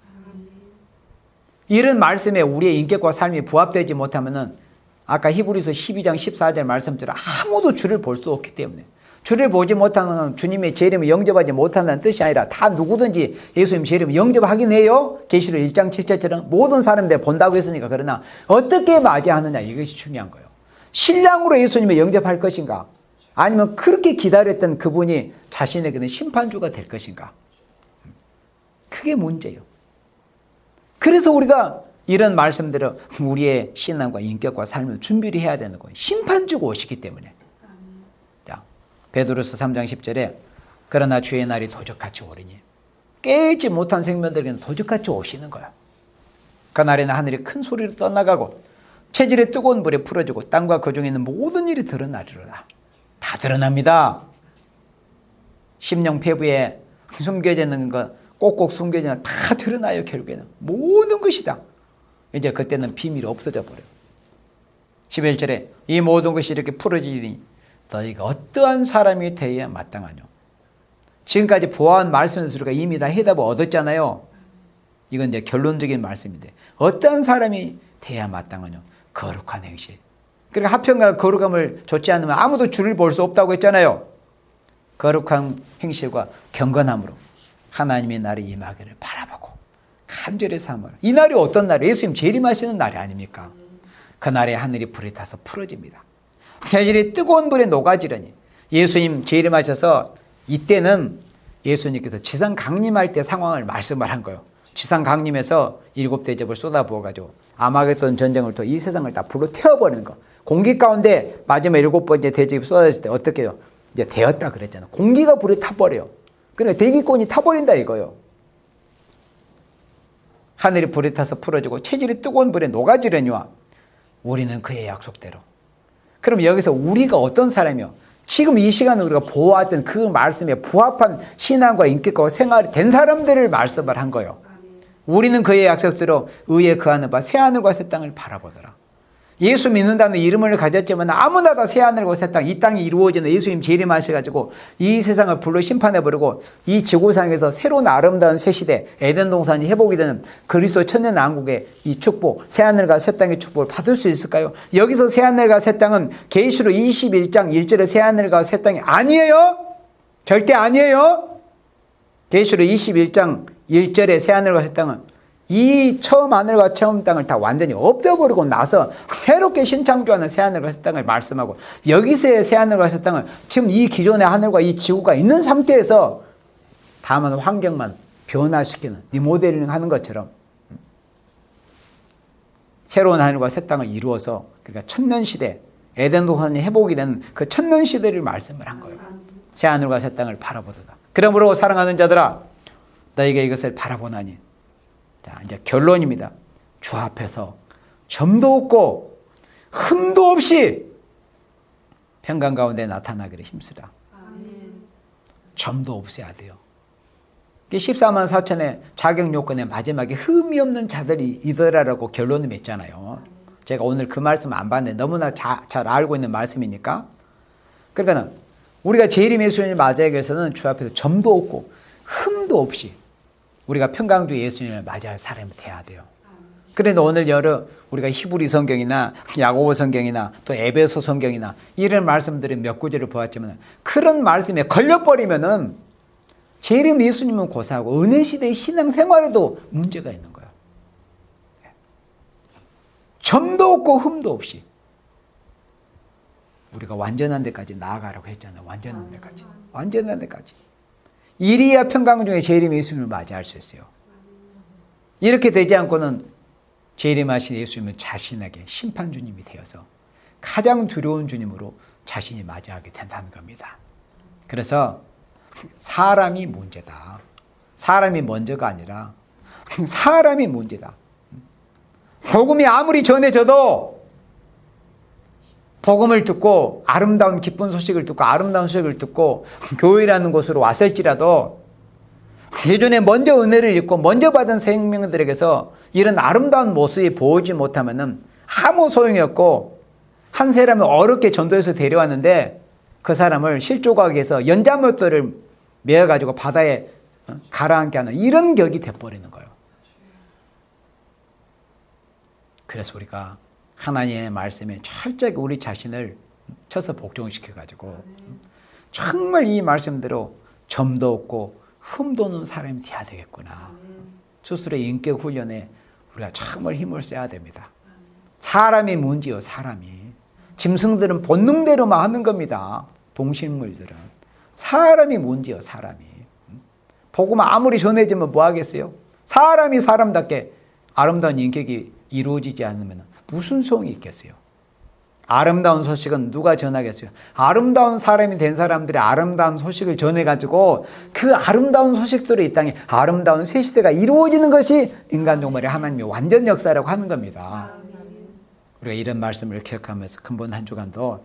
[SPEAKER 1] 이런 말씀에 우리의 인격과 삶이 부합되지 못하면은 아까 히브리서 12장 14절 말씀처럼 아무도 주를 볼 수 없기 때문에 주를 보지 못하는 건 주님의 재림을 영접하지 못한다는 뜻이 아니라 다 누구든지 예수님 재림을 영접하긴 해요. 계시록 1장 7절처럼 모든 사람들 본다고 했으니까. 그러나 어떻게 맞이하느냐 이것이 중요한 거예요. 신랑으로 예수님을 영접할 것인가 아니면 그렇게 기다렸던 그분이 자신에게는 심판주가 될 것인가. 그게 문제예요. 그래서 우리가 이런 말씀대로 우리의 신앙과 인격과 삶을 준비를 해야 되는 거예요. 심판주가 오시기 때문에. 자, 베드로서 3장 10절에 그러나 주의 날이 도적같이 오리니 깨지 못한 생명들에게는 도적같이 오시는 거야. 그날에는 하늘이 큰 소리로 떠나가고 체질의 뜨거운 불에 풀어지고 땅과 그 중에 있는 모든 일이 드러나리로다. 다 드러납니다. 심령 폐부에 숨겨져 있는 것 꼭꼭 숨겨져 다 드러나요. 결국에는 모든 것이 다. 이제 그때는 비밀이 없어져 버려요. 11절에 이 모든 것이 이렇게 풀어지니 너희가 어떠한 사람이 되어야 마땅하뇨. 지금까지 보아한 말씀에서 우리가 이미 다 해답을 얻었잖아요. 이건 이제 결론적인 말씀인데 어떤 사람이 돼야 마땅하냐? 거룩한 행실. 그러니까 화평과 거룩함을 좇지 않으면 아무도 주를 볼 수 없다고 했잖아요. 거룩한 행실과 경건함으로 하나님의 날이 임하기를 바라보고 간절히 사모하라. 이 날이 어떤 날이에요? 예수님 재림하시는 날이 아닙니까? 그날에 하늘이 불에 타서 풀어집니다. 현실이 뜨거운 불에 녹아지려니. 예수님 재림하셔서 이때는 예수님께서 지상 강림할 때 상황을 말씀을 한 거예요. 지상 강림해서 7대접을 쏟아부어가지고 아마겟돈 전쟁을 통해 이 세상을 다 불로 태워버리는 거. 공기 가운데 마지막 7번째 대접이 쏟아졌을 때 어떻게 해요? 이제 되었다 그랬잖아. 공기가 불에 타버려요. 그러니까 대기권이 타버린다 이거예요. 하늘이 불에 타서 풀어지고 체질이 뜨거운 불에 녹아지려니와 우리는 그의 약속대로. 그럼 여기서 우리가 어떤 사람이요? 지금 이 시간에 우리가 보았던 그 말씀에 부합한 신앙과 인격과 생활이 된 사람들을 말씀을 한 거예요. 우리는 그의 약속대로 의에 거하는 바 새하늘과 새 땅을 바라보더라. 예수 믿는다는 이름을 가졌지만 아무나 다 새하늘과 새 땅, 이 땅이 이루어지는 예수님 재림하셔가지고 이 세상을 불로 심판해버리고 이 지구상에서 새로운 아름다운 새 시대, 에덴 동산이 회복이 되는 그리스도 천년 왕국의 이 축복, 새하늘과 새 땅의 축복을 받을 수 있을까요? 여기서 새하늘과 새 땅은 계시록 21장 1절의 새하늘과 새 땅이 아니에요. 절대 아니에요. 계시록 21장 1절의 새하늘과 새 땅은 이 처음 하늘과 처음 땅을 다 완전히 없애버리고 나서 새롭게 신창조하는 새하늘과 새 땅을 말씀하고, 여기서의 새하늘과 새 땅은 지금 이 기존의 하늘과 이 지구가 있는 상태에서 다만 환경만 변화시키는 리모델링 하는 것처럼 새로운 하늘과 새 땅을 이루어서, 그러니까 천년시대, 에덴 동산이 회복이 되는 그 천년시대를 말씀을 한 거예요. 새하늘과 새 땅을 바라보도다. 그러므로 사랑하는 자들아, 너희가 이것을 바라보나니. 자, 이제 결론입니다. 주 앞에서 점도 없고 흠도 없이 평강 가운데 나타나기를 힘쓰라. 점도 없어야 돼요. 14만 4천의 자격 요건의 마지막에 흠이 없는 자들이 이더라라고 결론을 맺잖아요. 제가 오늘 그 말씀 안 봤는데 너무나 잘 알고 있는 말씀이니까. 그러니까 우리가 재림 예수님을 맞이하기 위해서는 주 앞에서 점도 없고 흠도 없이 우리가 평강주 예수님을 맞이할 사람이 돼야 돼요. 그런데 오늘 우리가 히브리 성경이나 야고보 성경이나 또 에베소 성경이나 이런 말씀들이 몇 구절을 보았지만 그런 말씀에 걸려버리면은 재림 예수님은 고사하고 은혜 시대의 신앙생활에도 문제가 있는 거예요. 점도 없고 흠도 없이 우리가 완전한 데까지 나아가라고 했잖아요. 완전한 데까지. 완전한 데까지. 이리야 평강 중에 재림 예수님을 맞이할 수 있어요. 이렇게 되지 않고는 재림하신 예수님은 자신에게 심판주님이 되어서 가장 두려운 주님으로 자신이 맞이하게 된다는 겁니다. 그래서 사람이 문제다. 사람이 먼저가 아니라 사람이 문제다. 복음이 아무리 전해져도 복음을 듣고 아름다운 기쁜 소식을 듣고 아름다운 소식을 듣고 교회라는 곳으로 왔을지라도 예전에 먼저 은혜를 입고 먼저 받은 생명들에게서 이런 아름다운 모습이 보이지 못하면은 아무 소용이 없고, 한 사람을 어렵게 전도해서 데려왔는데 그 사람을 실족하기 위해서 연자못들을 메어가지고 바다에 가라앉게 하는 이런 격이 돼버리는 거예요. 그래서 우리가 하나님의 말씀에 철저하게 우리 자신을 쳐서 복종시켜가지고 정말 이 말씀대로 점도 없고 흠도 없는 사람이 돼야 되겠구나. 스스로의 인격 훈련에 우리가 정말 힘을 써야 됩니다. 사람이 문제요, 사람이. 짐승들은 본능대로만 하는 겁니다. 동식물들은. 사람이 문제요, 사람이. 복음 아무리 전해지면 뭐 하겠어요? 사람이 사람답게 아름다운 인격이 이루어지지 않으면 무슨 소용이 있겠어요? 아름다운 소식은 누가 전하겠어요? 아름다운 사람이 된 사람들이 아름다운 소식을 전해가지고 그 아름다운 소식들이 이 땅에 아름다운 새 시대가 이루어지는 것이 인간 종말의 하나님의 완전 역사라고 하는 겁니다. 우리가 이런 말씀을 기억하면서 근본 한 주간도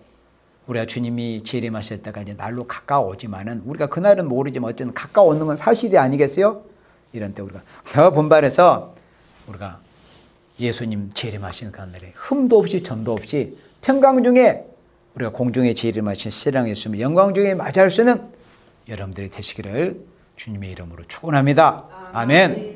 [SPEAKER 1] 우리가 주님이 재림하실 때가 이제 날로 가까워오지만은 우리가 그날은 모르지만 어쨌든 가까워오는 건 사실이 아니겠어요? 이런 때 우리가 더 분발해서 우리가 예수님 재림하시는 그날에 흠도 없이 점도 없이 평강 중에 우리가 공중에 재림하신 신랑 예수님의 영광 중에 맞이할 수 있는 여러분들이 되시기를 주님의 이름으로 축원합니다. 아멘.